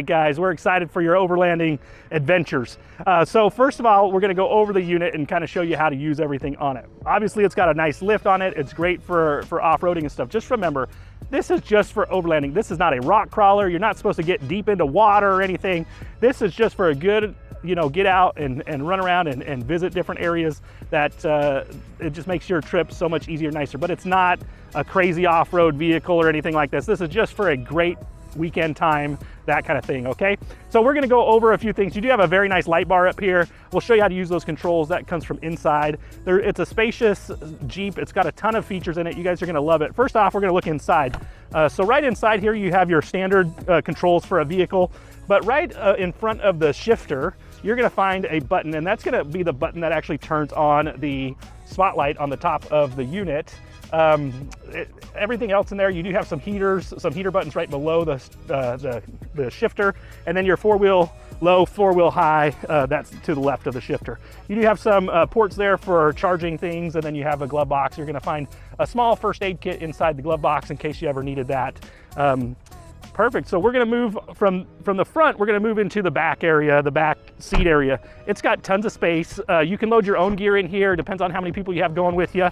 right, guys, we're excited for your overlanding adventures. So first of all, we're gonna go over the unit and kind of show you how to use everything on it. Obviously, it's got a nice lift on it. It's great for off-roading and stuff. Just remember, this is just for overlanding. This is not a rock crawler. You're not supposed to get deep into water or anything. This is just for a good, get out and run around and visit different areas. That it just makes your trip so much easier, nicer. But it's not a crazy off-road vehicle or anything like this. This is just for a great weekend time, that kind of thing, okay? So we're gonna go over a few things. You do have a very nice light bar up here. We'll show you how to use those controls. That comes from inside. It's a spacious Jeep. It's got a ton of features in it. You guys are gonna love it. First off, we're gonna look inside. So right inside here, you have your standard controls for a vehicle, but right in front of the shifter, you're gonna find a button, and that's gonna be the button that actually turns on the spotlight on the top of the unit. Everything else in there, you do have some heater buttons right below the shifter, and then your four-wheel low, four-wheel high, that's to the left of the shifter. You do have some ports there for charging things, and then you have a glove box. You're gonna find a small first aid kit inside the glove box in case you ever needed that. Perfect. So we're gonna move from the front, we're gonna move into the back area, the back seat area. It's got tons of space. You can load your own gear in here. Depends on how many people you have going with you.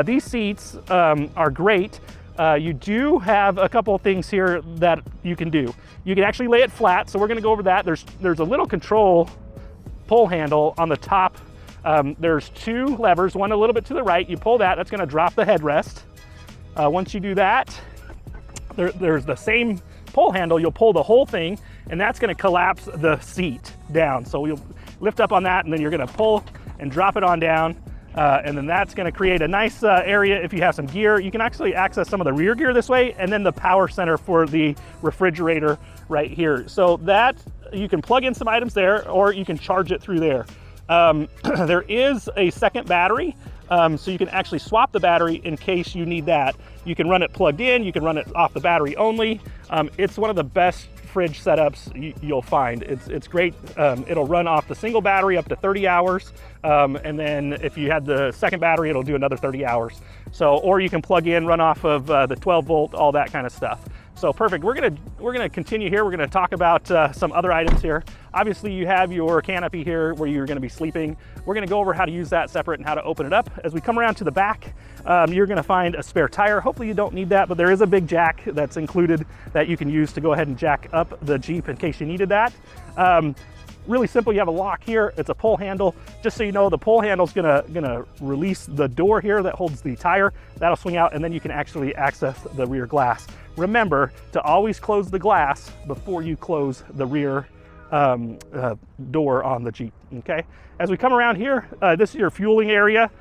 These seats are great. You do have a couple of things here that you can do. You can actually lay it flat. So we're gonna go over that. There's a little control pull handle on the top. There's two levers, one a little bit to the right. You pull that, that's gonna drop the headrest. Once you do that, there's the same pull handle. You'll pull the whole thing, and that's gonna collapse the seat down. So you'll lift up on that, and then you're gonna pull and drop it on down. And then that's gonna create a nice area if you have some gear. You can actually access some of the rear gear this way, and then the power center for the refrigerator right here. So that, you can plug in some items there, or you can charge it through there. There is a second battery, so you can actually swap the battery in case you need that. You can run it plugged in, you can run it off the battery only. It's one of the best fridge setups you'll find. It's great. It'll run off the single battery up to 30 hours. And then if you had the second battery, it'll do another 30 hours. So, or you can plug in, run off of the 12 volt, all that kind of stuff. So perfect. We're gonna continue here. We're gonna talk about some other items here. Obviously, you have your canopy here where you're gonna be sleeping. We're gonna go over how to use that separate and how to open it up. As we come around to the back, you're gonna find a spare tire. Hopefully you don't need that, but there is a big jack that's included that you can use to go ahead and jack up the Jeep in case you needed that. Really simple. You have a lock here. It's a pull handle. Just so you know, the pull handle is gonna release the door here that holds the tire. That'll swing out, and then you can actually access the rear glass. Remember to always close the glass before you close the rear door on the Jeep, okay? As we come around here, this is your fueling area.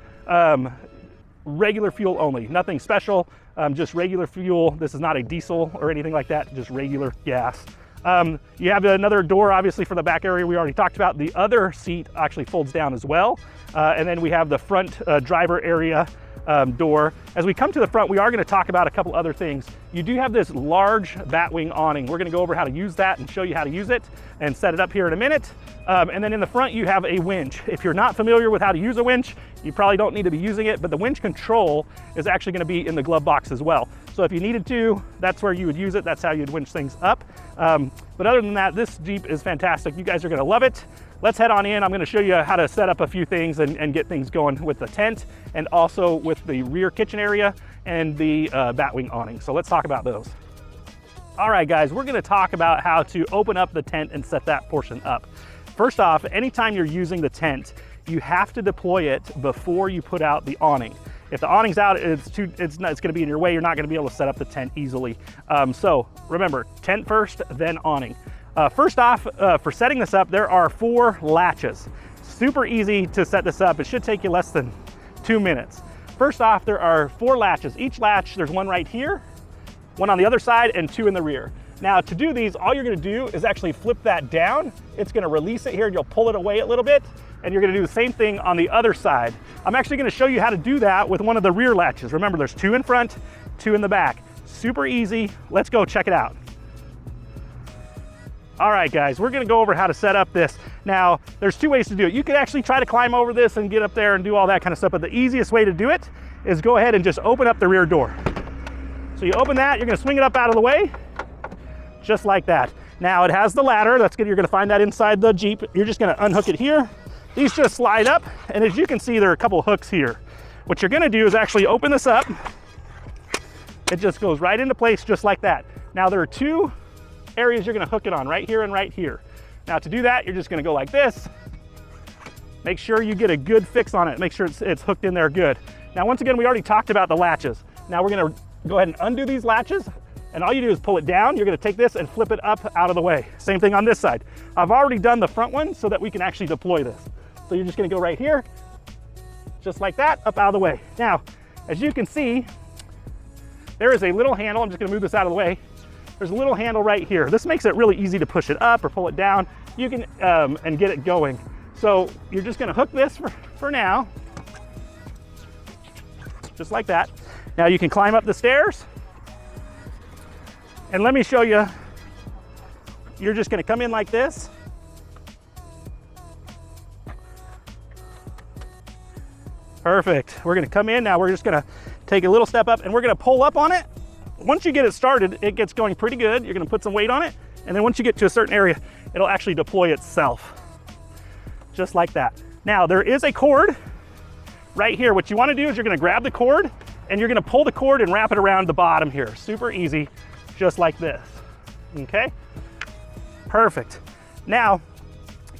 Regular fuel only, nothing special, just regular fuel. This is not a diesel or anything like that, just regular gas. You have another door, obviously, for the back area we already talked about. The other seat actually folds down as well. And then we have the front driver area door. As we come to the front, we are going to talk about a couple other things. You do have this large batwing awning. We're going to go over how to use that and show you how to use it and set it up here in a minute. And then in the front, you have a winch. If you're not familiar with how to use a winch, you probably don't need to be using it, but the winch control is actually going to be in the glove box as well. So if you needed to, that's where you would use it. That's how you'd winch things up. But other than that, this Jeep is fantastic. You guys are going to love it. Let's head on in. I'm going to show you how to set up a few things and get things going with the tent, and also with the rear kitchen area and the batwing awning. So let's talk about those. All right, guys, we're going to talk about how to open up the tent and set that portion up. First off, anytime you're using the tent, you have to deploy it before you put out the awning. If the awning's out, it's going to be in your way. You're not going to be able to set up the tent easily. So remember, tent first, then awning. First off, for setting this up, there are 4 latches. Super easy to set this up. It should take you less than 2 minutes. First off, there are 4 latches. Each latch, there's one right here, one on the other side, and 2 in the rear. Now, to do these, all you're gonna do is actually flip that down. It's gonna release it here, and you'll pull it away a little bit, and you're gonna do the same thing on the other side. I'm actually gonna show you how to do that with one of the rear latches. Remember, there's 2 in front, 2 in the back. Super easy. Let's go check it out. All right, guys, we're gonna go over how to set up this. Now, there's 2 ways to do it. You could actually try to climb over this and get up there and do all that kind of stuff, but the easiest way to do it is go ahead and just open up the rear door. So you open that, you're gonna swing it up out of the way, just like that. Now it has the ladder. That's good. You're gonna find that inside the Jeep. You're just gonna unhook it here. These just slide up, and as you can see, there are a couple hooks here. What you're gonna do is actually open this up. It just goes right into place just like that. Now there are two areas you're gonna hook it on, right here and right here. Now to do that, you're just gonna go like this. Make sure you get a good fix on it. Make sure it's hooked in there good. Now once again, we already talked about the latches. Now we're gonna go ahead and undo these latches, and all you do is pull it down. You're gonna take this and flip it up out of the way. Same thing on this side. I've already done the front one so that we can actually deploy this. So you're just gonna go right here, just like that, up out of the way. Now, as you can see, there is a little handle. I'm just gonna move this out of the way. There's a little handle right here. This makes it really easy to push it up or pull it down. You can, and get it going. So you're just gonna hook this for now, just like that. Now you can climb up the stairs. And let me show you, you're just gonna come in like this. Perfect. We're gonna come in now. We're just gonna take a little step up and we're gonna pull up on it. Once you get it started, it gets going pretty good. You're gonna put some weight on it. And then once you get to a certain area, it'll actually deploy itself. Just like that. Now there is a cord right here. What you wanna do is you're gonna grab the cord and you're gonna pull the cord and wrap it around the bottom here. Super easy, just like this, okay? Perfect. Now,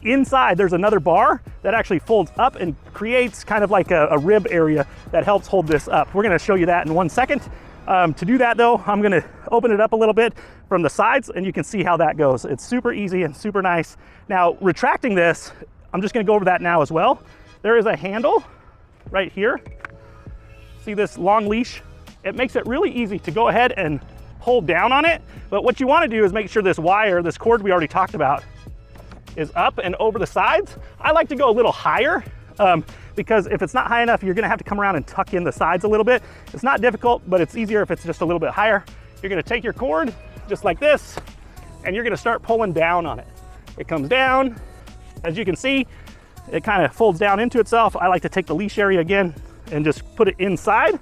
inside there's another bar that actually folds up and creates kind of like a rib area that helps hold this up. We're gonna show you that in 1 second. To do that though, I'm gonna open it up a little bit from the sides and you can see how that goes. It's super easy and super nice. Now, retracting this, I'm just gonna go over that now as well. There is a handle right here. See this long leash? It makes it really easy to go ahead and pull down on it. But what you wanna do is make sure this wire, this cord we already talked about, is up and over the sides. I like to go a little higher because if it's not high enough, you're gonna have to come around and tuck in the sides a little bit. It's not difficult, but it's easier if it's just a little bit higher. You're gonna take your cord just like this, and you're gonna start pulling down on it. It comes down. As you can see, it kind of folds down into itself. I like to take the leash area again and just put it inside,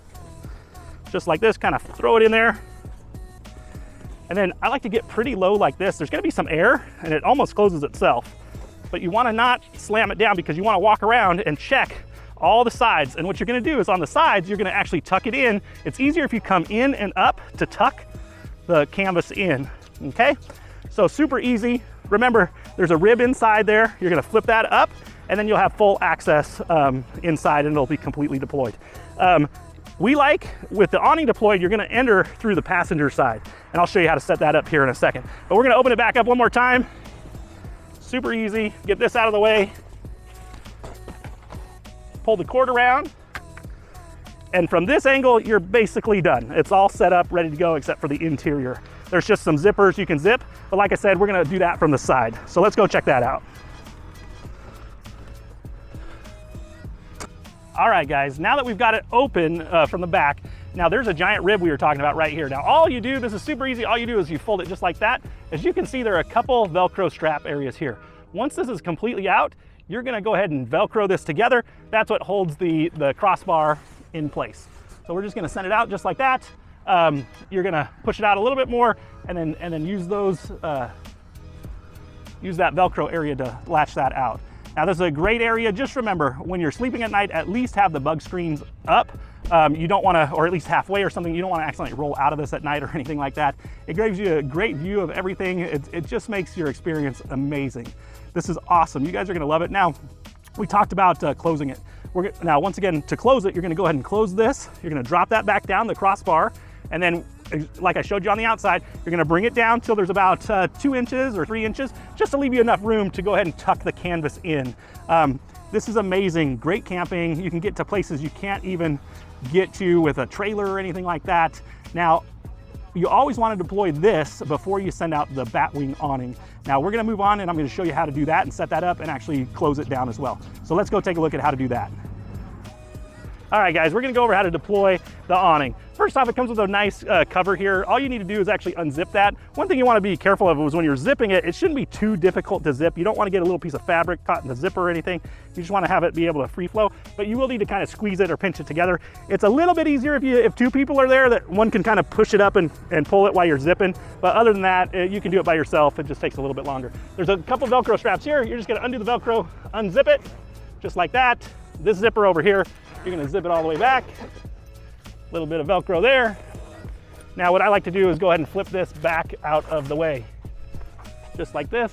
just like this, kind of throw it in there. And then I like to get pretty low like this. There's gonna be some air and it almost closes itself. But you wanna not slam it down because you wanna walk around and check all the sides. And what you're gonna do is on the sides, you're gonna actually tuck it in. It's easier if you come in and up to tuck the canvas in, okay? So super easy. Remember, there's a rib inside there. You're gonna flip that up and then you'll have full access inside and it'll be completely deployed. We like, with the awning deployed, you're gonna enter through the passenger side. And I'll show you how to set that up here in a second. But we're gonna open it back up one more time. Super easy, get this out of the way. Pull the cord around. And from this angle, you're basically done. It's all set up, ready to go, except for the interior. There's just some zippers you can zip, but like I said, we're gonna do that from the side. So let's go check that out. All right, guys, now that we've got it open from the back, now there's a giant rib we were talking about right here. Now all you do, this is super easy, all you do is you fold it just like that. As you can see, there are a couple Velcro strap areas here. Once this is completely out, you're gonna go ahead and Velcro this together. That's what holds the crossbar in place. So we're just gonna send it out just like that. You're gonna push it out a little bit more and then use those, use that Velcro area to latch that out. Now this is a great area. Just remember, when you're sleeping at night, at least have the bug screens up. You don't wanna, or at least halfway or something, you don't wanna accidentally roll out of this at night or anything like that. It gives you a great view of everything. It just makes your experience amazing. This is awesome. You guys are gonna love it. Now, we talked about closing it. Now, once again, to close it, you're gonna go ahead and close this. You're gonna drop that back down, the crossbar, and then, like I showed you on the outside, you're gonna bring it down till there's about 2 inches or 3 inches, just to leave you enough room to go ahead and tuck the canvas in. This is amazing, great camping. You can get to places you can't even get to with a trailer or anything like that. Now, you always want to deploy this before you send out the batwing awning. Now we're gonna move on and I'm gonna show you how to do that and set that up and actually close it down as well. So let's go take a look at how to do that. All right, guys, we're gonna go over how to deploy the awning. First off, it comes with a nice cover here. All you need to do is actually unzip that. One thing you wanna be careful of is when you're zipping it, it shouldn't be too difficult to zip. You don't wanna get a little piece of fabric caught in the zipper or anything. You just wanna have it be able to free flow, but you will need to kind of squeeze it or pinch it together. It's a little bit easier if two people are there, that one can kind of push it up and pull it while you're zipping. But other than that, you can do it by yourself. It just takes a little bit longer. There's a couple Velcro straps here. You're just gonna undo the Velcro, unzip it, just like that. This zipper over here, you're gonna zip it all the way back. A little bit of Velcro there. Now what I like to do is go ahead and flip this back out of the way. Just like this.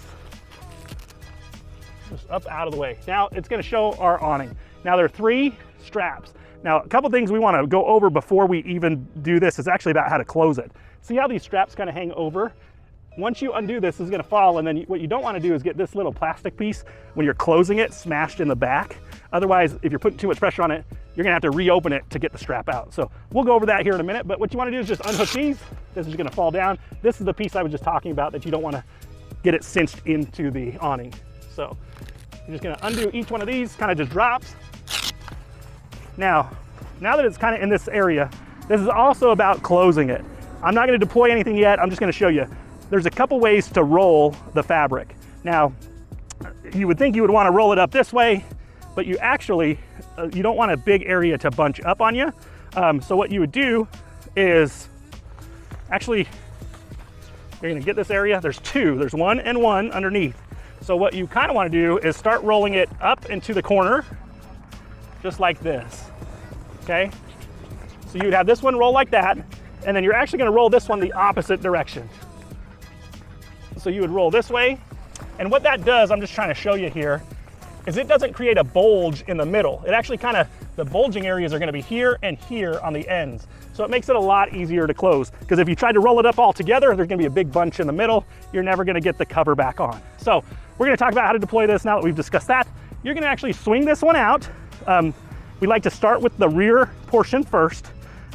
Just up out of the way. Now it's gonna show our awning. Now there are 3 straps. Now a couple things we wanna go over before we even do this is actually about how to close it. See how these straps kind of hang over? Once you undo this, it's gonna fall, and then what you don't wanna do is get this little plastic piece when you're closing it smashed in the back. Otherwise, if you're putting too much pressure on it, you're gonna have to reopen it to get the strap out. So we'll go over that here in a minute, but what you wanna do is just unhook these. This is gonna fall down. This is the piece I was just talking about that you don't wanna get it cinched into the awning. So you're just gonna undo each one of these, kind of just drops. Now that it's kind of in this area, this is also about closing it. I'm not gonna deploy anything yet, I'm just gonna show you. There's a couple ways to roll the fabric. Now, you would think you would wanna roll it up this way, but you actually, you don't want a big area to bunch up on you. So what you would do is, actually, you're gonna get this area, there's 2, there's 1 and 1 underneath. So what you kinda wanna do is start rolling it up into the corner, just like this, okay? So you'd have this one roll like that, and then you're actually gonna roll this one the opposite direction. So you would roll this way, and what that does, I'm just trying to show you here, is it doesn't create a bulge in the middle. It actually the bulging areas are gonna be here and here on the ends. So it makes it a lot easier to close, because if you try to roll it up all together, there's gonna be a big bunch in the middle. You're never gonna get the cover back on. So we're gonna talk about how to deploy this now that we've discussed that. You're gonna actually swing this one out. We like to start with the rear portion first.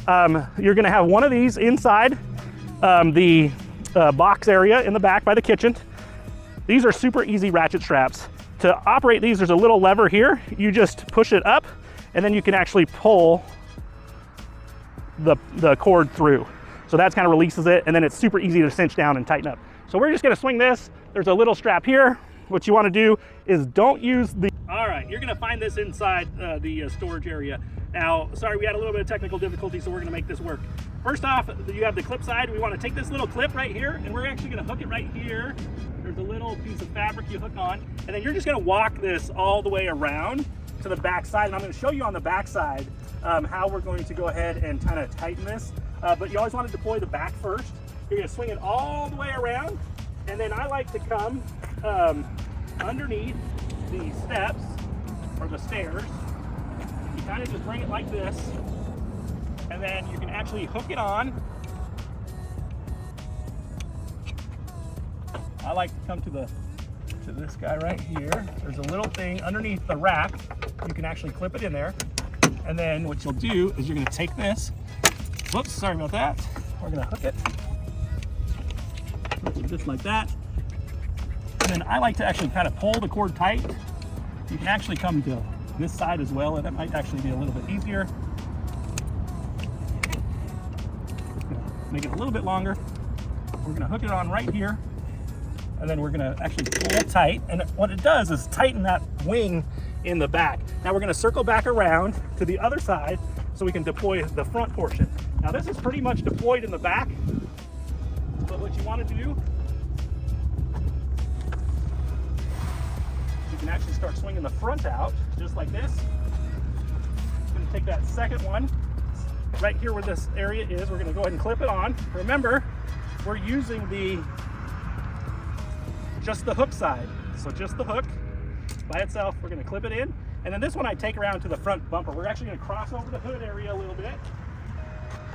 You're gonna have one of these inside the box area in the back by the kitchen. These are super easy ratchet straps. To operate these, there's a little lever here. You just push it up, and then you can actually pull the cord through. So that kind of releases it, and then it's super easy to cinch down and tighten up. So we're just gonna swing this. There's a little strap here. What you wanna do is don't use the... All right, you're gonna find this inside the storage area. Now, sorry, we had a little bit of technical difficulty, so we're gonna make this work. First off, you have the clip side. We wanna take this little clip right here, and we're actually gonna hook it right here. There's a little piece of fabric you hook on, and then you're just gonna walk this all the way around to the back side, and I'm gonna show you on the back side how we're going to go ahead and kind of tighten this. But you always wanna deploy the back first. You're gonna swing it all the way around, and then I like to come underneath the steps, or the stairs. You kind of just bring it like this, and then you can actually hook it on. I like to come to this guy right here. There's a little thing underneath the rack. You can actually clip it in there. And then what you'll do is you're gonna take this. Whoops, sorry about that. We're gonna hook it just like that. And then I like to actually kind of pull the cord tight. You can actually come to this side as well, and that might actually be a little bit easier. Make it a little bit longer. We're gonna hook it on right here, and then we're gonna actually pull it tight. And what it does is tighten that wing in the back. Now we're gonna circle back around to the other side so we can deploy the front portion. Now this is pretty much deployed in the back, but what you wanna do, you can actually start swinging the front out, just like this. I'm gonna take that second one, right here where this area is, we're gonna go ahead and clip it on. Remember, we're using just the hook side. So just the hook by itself, we're gonna clip it in. And then this one I take around to the front bumper. We're actually gonna cross over the hood area a little bit.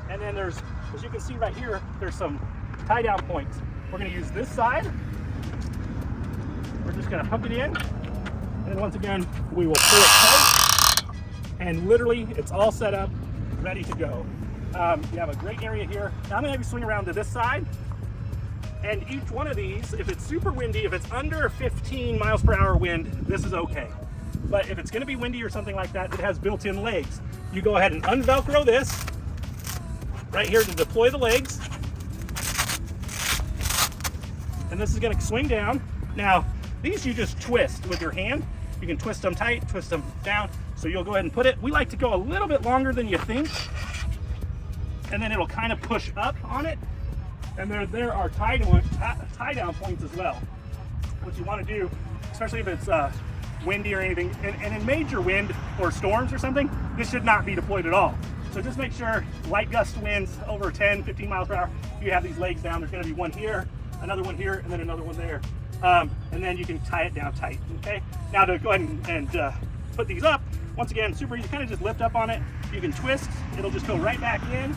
And then there's, as you can see right here, there's some tie down points. We're gonna use this side. We're just gonna hook it in. And then once again, we will pull it tight. And literally, it's all set up, ready to go. You have a great area here. Now I'm gonna have you swing around to this side. And each one of these, if it's super windy, if it's under 15 miles per hour wind, this is okay. But if it's gonna be windy or something like that, it has built-in legs. you go ahead and unvelcro this right here to deploy the legs. And this is going to swing down. Now, these you just twist with your hand. You can twist them tight, twist them down. So you'll go ahead and put it. We like to go a little bit longer than you think. And then it'll kind of push up on it. And there are tie down points as well. What you want to do, especially if it's windy or anything, and in major wind or storms or something, this should not be deployed at all. So just make sure light gust winds over 10, 15 miles per hour, you have these legs down. There's going to be one here, another one here, and then another one there. And then you can tie it down tight, okay? Now to go ahead and put these up, once again, super easy, kind of just lift up on it. You can twist, it'll just go right back in,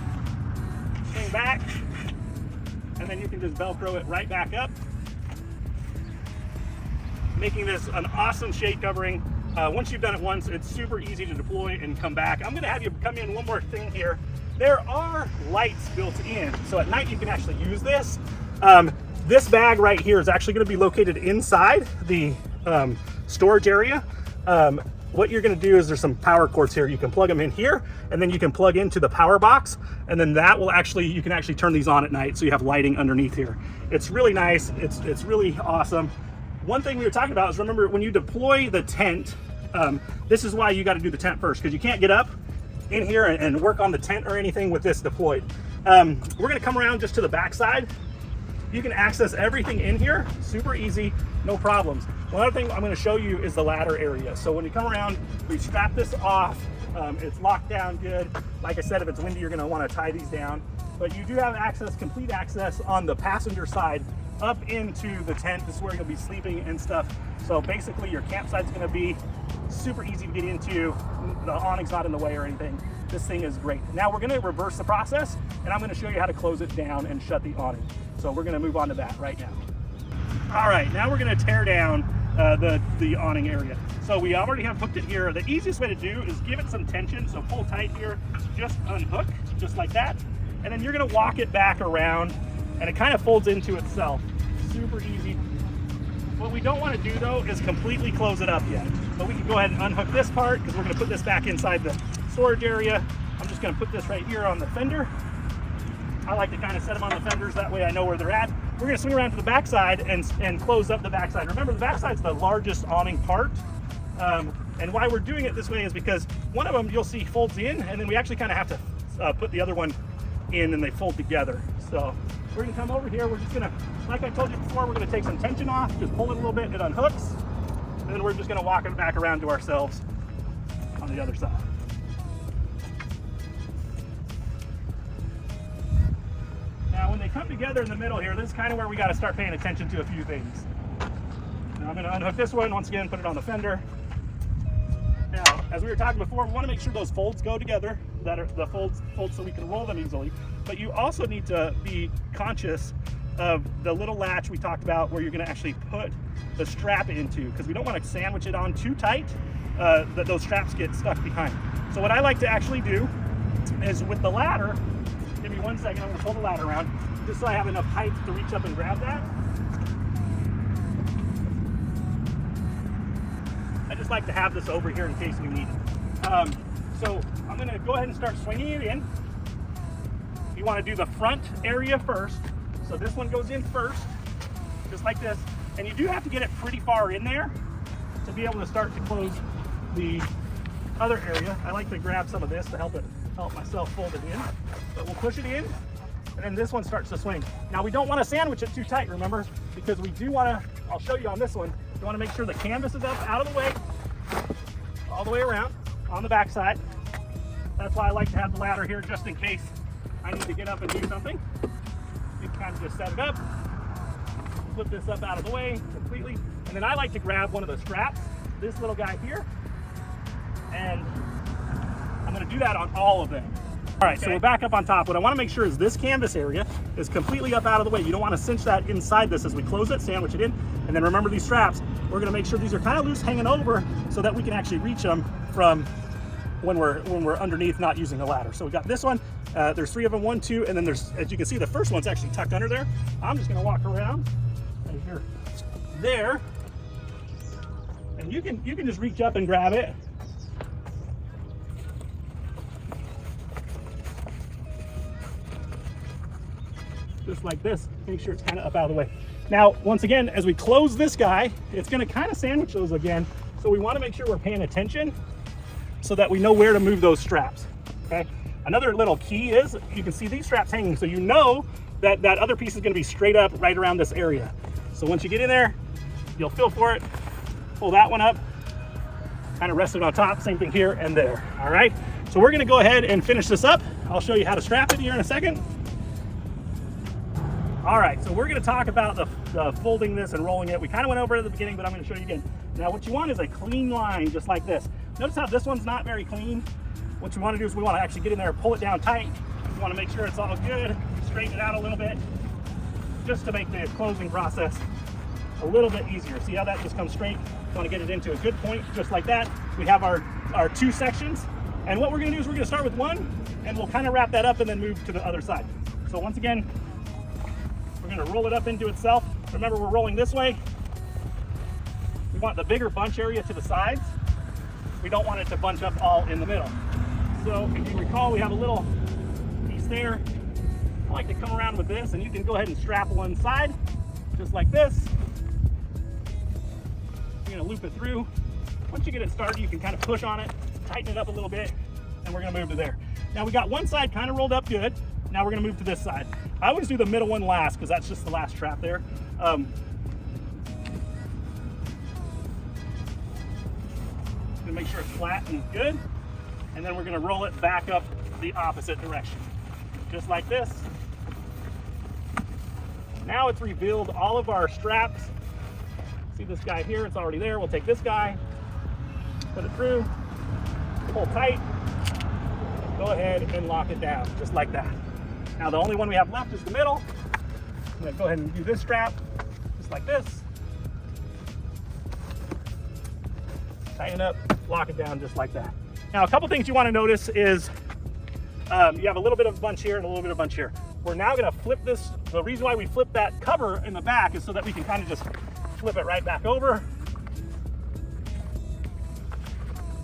swing back, and then you can just Velcro it right back up, making this an awesome shade covering. Once you've done it once, it's super easy to deploy and come back. I'm gonna have you come in one more thing here. There are lights built in, so at night you can actually use this. This bag right here is actually gonna be located inside the storage area. What you're gonna do is there's some power cords here. You can plug them in here, and then you can plug into the power box, and then that will actually, you can actually turn these on at night so you have lighting underneath here. It's really nice, it's really awesome. One thing we were talking about is, remember, when you deploy the tent, this is why you got to do the tent first, because you can't get up in here and work on the tent or anything with this deployed. We're going to come around just to the back side. You can access everything in here, super easy, no problems. One other thing I'm going to show you is the ladder area. So when you come around, we strap this off. It's locked down good. Like I said, if it's windy, you're going to want to tie these down. But you do have access, complete access on the passenger side up into the tent. This is where you'll be sleeping and stuff. So basically your campsite's gonna be super easy to get into. The awning's not in the way or anything. This thing is great. Now we're gonna reverse the process, and I'm gonna show you how to close it down and shut the awning. So we're gonna move on to that right now. All right, now we're gonna tear down the awning area. So we already have hooked it here. The easiest way to do is give it some tension. So pull tight here, just unhook, just like that. And then you're gonna walk it back around, and it kind of folds into itself. Super easy. What we don't want to do though is completely close it up yet. But we can go ahead and unhook this part, because we're going to put this back inside the storage area. I'm just going to put this right here on the fender. I like to kind of set them on the fenders, that way I know where they're at. We're going to swing around to the backside and close up the backside. Remember, the backside's the largest awning part. And why we're doing it this way is because one of them you'll see folds in, and then we actually kind of have to put the other one in, and they fold together. So we're gonna come over here. We're just gonna, like I told you before, we're gonna take some tension off, just pull it a little bit, it unhooks, and then we're just gonna walk it back around to ourselves on the other side. Now when they come together in the middle here, this is kind of where we gotta start paying attention to a few things. Now I'm gonna unhook this one, once again, put it on the fender. Now, as we were talking before, we want to make sure those folds go together, that are the folds so we can roll them easily. But you also need to be conscious of the little latch we talked about, where you're going to actually put the strap into, because we don't want to sandwich it on too tight that those straps get stuck behind. So what I like to actually do is with the ladder, give me 1 second, I'm going to pull the ladder around, just so I have enough height to reach up and grab that. I just like to have this over here in case we need it. So I'm going to go ahead and start swinging it in. You want to do the front area first. So this one goes in first, just like this. And you do have to get it pretty far in there to be able to start to close the other area. I like to grab some of this to help myself fold it in. But we'll push it in, and then this one starts to swing. Now we don't want to sandwich it too tight, remember, because we do want to, I'll show you on this one, you want to make sure the canvas is up out of the way, all the way around on the back side. That's why I like to have the ladder here, just in case I need to get up and do something. You can kind of just set it up, flip this up out of the way completely, and then I like to grab one of the straps, this little guy here, and I'm going to do that on all of them. All right, okay. So we're back up on top. What I want to make sure is this canvas area is completely up out of the way. You don't want to cinch that inside this as we close it, sandwich it in, and then remember these straps, we're going to make sure these are kind of loose hanging over so that we can actually reach them from when we're underneath, not using a ladder. So we got this one, there's 3 of them, 1, 2, and then there's, as you can see, the first one's actually tucked under there. I'm just going to walk around right here, there, and you can just reach up and grab it. just like this. Make sure it's kind of up out of the way. Now, once again, as we close this guy, it's going to kind of sandwich those again. So we want to make sure we're paying attention so that we know where to move those straps, okay? Another little key is you can see these straps hanging, so you know that that other piece is going to be straight up right around this area. So once you get in there, you'll feel for it, pull that one up, kind of rest it on top, same thing here and there, all right? So we're going to go ahead and finish this up. I'll show you how to strap it here in a second. All right, so we're going to talk about the folding this and rolling it. We kind of went over it at the beginning, but I'm going to show you again. Now, what you want is a clean line, just like this. Notice how this one's not very clean. What you want to do is we want to actually get in there and pull it down tight. We want to make sure it's all good, straighten it out a little bit, just to make the closing process a little bit easier. See how that just comes straight? You want to get it into a good point, just like that. We have our two sections, and what we're going to do is we're going to start with one, and we'll kind of wrap that up and then move to the other side. So once again, we're going to roll it up into itself. Remember, we're rolling this way. We want the bigger bunch area to the sides. We don't want it to bunch up all in the middle. So if you recall, we have a little piece there. I like to come around with this, and you can go ahead and strap one side, just like this. You're going to loop it through. Once you get it started, you can kind of push on it, tighten it up a little bit, and we're going to move to there. Now we got one side kind of rolled up good. Now we're going to move to this side. I always do the middle one last because that's just the last trap there. Make sure it's flat and good, and then we're going to roll it back up the opposite direction, just like this. Now it's revealed all of our straps. See this guy here, it's already there. We'll take this guy, put it through, pull tight, go ahead and lock it down, just like that. Now the only one we have left is the middle. I'm going to go ahead and do this strap, just like this. Tighten up, lock it down just like that. Now, a couple things you want to notice is you have a little bit of bunch here and a little bit of bunch here. We're now going to flip this. The reason why we flip that cover in the back is so that we can kind of just flip it right back over.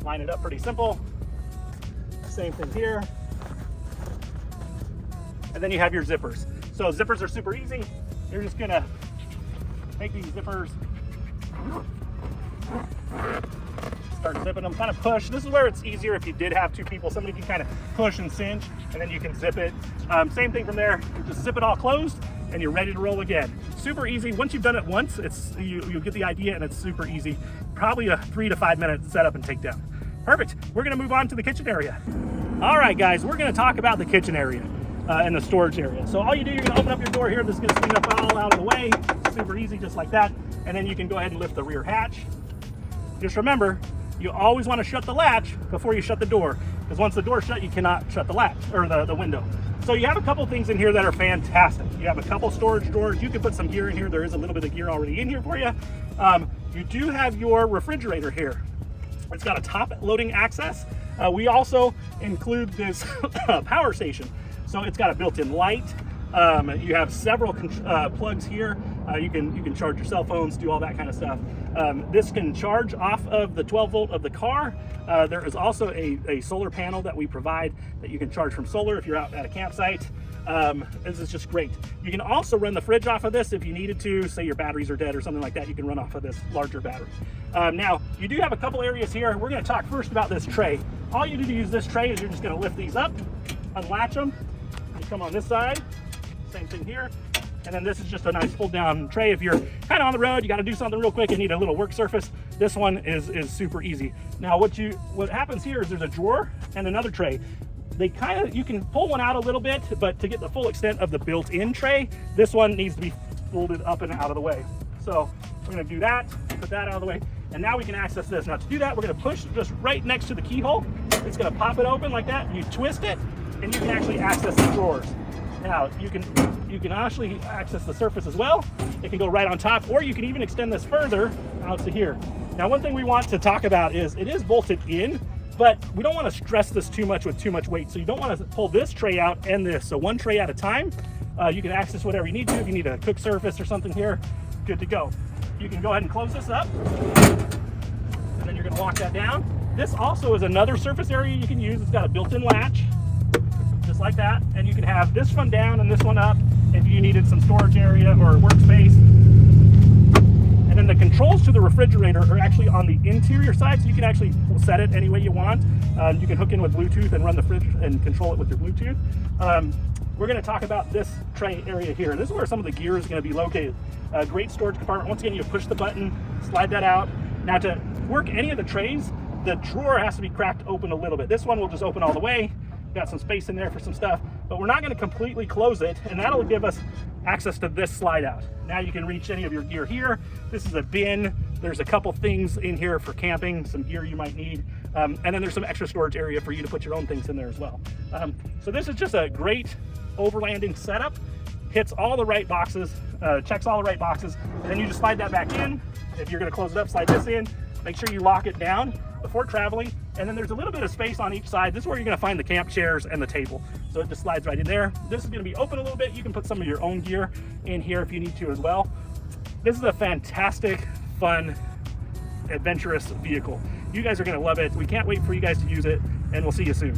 Line it up pretty simple. Same thing here. And then you have your zippers. So zippers are super easy. You're just going to take these zippers, start zipping them, kind of push. This is where it's easier if you did have two people. Somebody can kind of push and cinch, and then you can zip it. Same thing from there. You just zip it all closed, and you're ready to roll again. Super easy. Once you've done it once, you get the idea, and it's super easy. Probably a 3 to 5 minute setup and takedown. Perfect. We're going to move on to the kitchen area. All right, guys, we're going to talk about the kitchen area and the storage area. So all you do, you're going to open up your door here. This is going to swing up all out of the way. Super easy, just like that. And then you can go ahead and lift the rear hatch. Just remember, you always want to shut the latch before you shut the door, because once the door's shut, you cannot shut the latch or the window. So you have a couple things in here that are fantastic. You have a couple storage drawers. You can put some gear in here. There is a little bit of gear already in here for you. You do have your refrigerator here. It's got a top loading access. We also include this power station. So it's got a built-in light. You have several plugs here. You can charge your cell phones, do all that kind of stuff. This can charge off of the 12 volt of the car. There is also a solar panel that we provide that you can charge from solar if you're out at a campsite. This is just great. You can also run the fridge off of this if you needed to. Say your batteries are dead or something like that, you can run off of this larger battery. Now, you do have a couple areas here. We're going to talk first about this tray. All you do to use this tray is you're just going to lift these up, unlatch them. You come on this side, same thing here. And then this is just a nice fold down tray. If you're kind of on the road, you got to do something real quick and need a little work surface, this one is super easy. Now what happens here is there's a drawer and another tray. You can pull one out a little bit, but to get the full extent of the built-in tray, this one needs to be folded up and out of the way. So we're going to do that, put that out of the way, and now we can access this. Now to do that, we're going to push just right next to the keyhole. It's going to pop it open like that. You twist it, and you can actually access the drawers. Now you can actually access the surface as well. It can go right on top, or you can even extend this further out to here. Now one thing we want to talk about is it is bolted in, but we don't want to stress this too much with too much weight. So you don't want to pull this tray out and this. So one tray at a time. You can access whatever you need to. If you need a cook surface or something here, good to go. You can go ahead and close this up, and then you're going to lock that down. This also is another surface area you can use. It's got a built-in latch, just like that. And you can have this one down and this one up. if you needed some storage area or workspace. And then the controls to the refrigerator are actually on the interior side, so you can actually set it any way you want. You can hook in with Bluetooth and run the fridge and control it with your Bluetooth. We're going to talk about this tray area here. This is where some of the gear is going to be located. Great storage compartment. Once again, you push the button, slide that out. Now to work any of the trays, the drawer has to be cracked open a little bit. This one will just open all the way. Got some space in there for some stuff, but we're not going to completely close it, and that'll give us access to this slide out. Now you can reach any of your gear here. This is a bin. There's a couple things in here for camping, some gear you might need, and then there's some extra storage area for you to put your own things in there as well. So this is just a great overlanding setup. Hits all the right boxes, checks all the right boxes, and then you just slide that back in. If you're going to close it up, slide this in. Make sure you lock it down before traveling, and then there's a little bit of space on each side. This is where you're going to find the camp chairs and the table, so it just slides right in there. This is going to be open a little bit. You can put some of your own gear in here if you need to as well. This is a fantastic, fun, adventurous vehicle. You guys are going to love it. We can't wait for you guys to use it, and we'll see you soon.